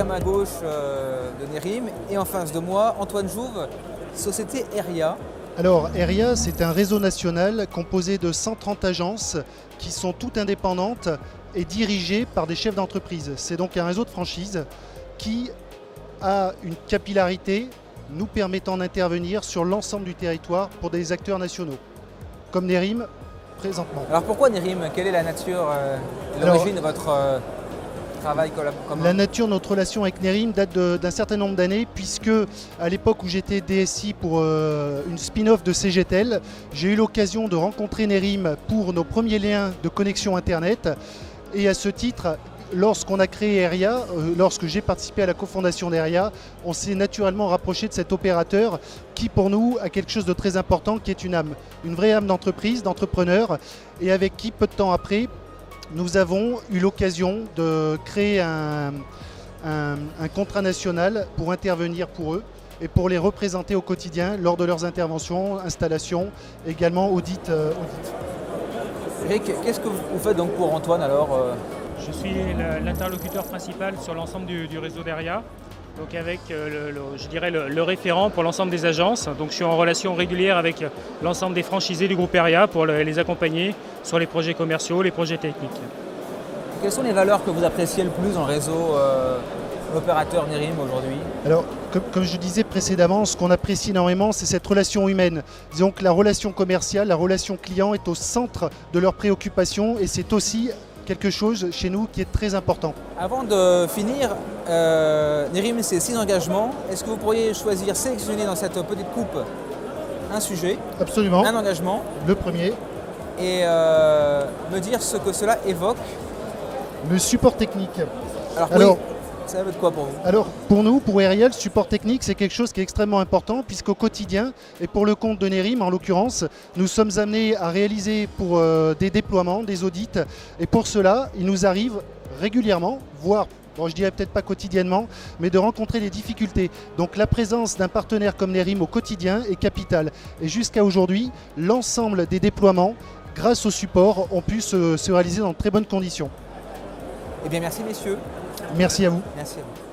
à ma gauche de Nerim et en face de moi, Antoine Jouve, société Eria. Alors, Eria, c'est un réseau national composé de 130 agences qui sont toutes indépendantes et dirigées par des chefs d'entreprise. C'est donc un réseau de franchise qui a une capillarité nous permettant d'intervenir sur l'ensemble du territoire pour des acteurs nationaux, comme Nerim présentement. Alors pourquoi Nerim? Quelle est la nature et l'origine de votre travail commun? La nature de notre relation avec Nerim date d'un certain nombre d'années, puisque à l'époque où j'étais DSI pour une spin-off de CGTEL, j'ai eu l'occasion de rencontrer Nerim pour nos premiers liens de connexion Internet. Et à ce titre, lorsqu'on a créé Eria, lorsque j'ai participé à la cofondation d'Eria, on s'est naturellement rapproché de cet opérateur qui pour nous a quelque chose de très important, qui est une âme, une vraie âme d'entreprise, d'entrepreneur, et avec qui peu de temps après, nous avons eu l'occasion de créer un contrat national pour intervenir pour eux et pour les représenter au quotidien lors de leurs interventions, installations, également audits. Eric, qu'est-ce que vous faites donc pour Antoine alors Je suis l'interlocuteur principal sur l'ensemble du réseau d'Eria, donc avec je dirais le référent pour l'ensemble des agences. Donc je suis en relation régulière avec l'ensemble des franchisés du groupe Eria pour les accompagner sur les projets commerciaux, les projets techniques. Quelles sont les valeurs que vous appréciez le plus dans le réseau l'opérateur Nerim aujourd'hui? Alors, comme je disais précédemment, ce qu'on apprécie énormément, c'est cette relation humaine. Disons que la relation commerciale, la relation client est au centre de leurs préoccupations et c'est aussi quelque chose chez nous qui est très important. Avant de finir, Nerim, c'est 6 engagements. Est-ce que vous pourriez choisir, sélectionner dans cette petite coupe un sujet, Absolument. un engagement, Le premier, et me dire ce que cela évoque? le support technique. Alors, oui, ça veut de quoi pour vous? Alors pour nous, pour Eria, le support technique, c'est quelque chose qui est extrêmement important puisqu'au quotidien, et pour le compte de Nerim en l'occurrence, nous sommes amenés à réaliser pour des déploiements, des audits, et pour cela, il nous arrive régulièrement, voire bon, je dirais peut-être pas quotidiennement, mais de rencontrer des difficultés. Donc la présence d'un partenaire comme Nerim au quotidien est capitale. Et jusqu'à aujourd'hui, l'ensemble des déploiements, grâce au support, ont pu se réaliser dans de très bonnes conditions. Eh bien, merci messieurs. Merci à vous. Merci à vous.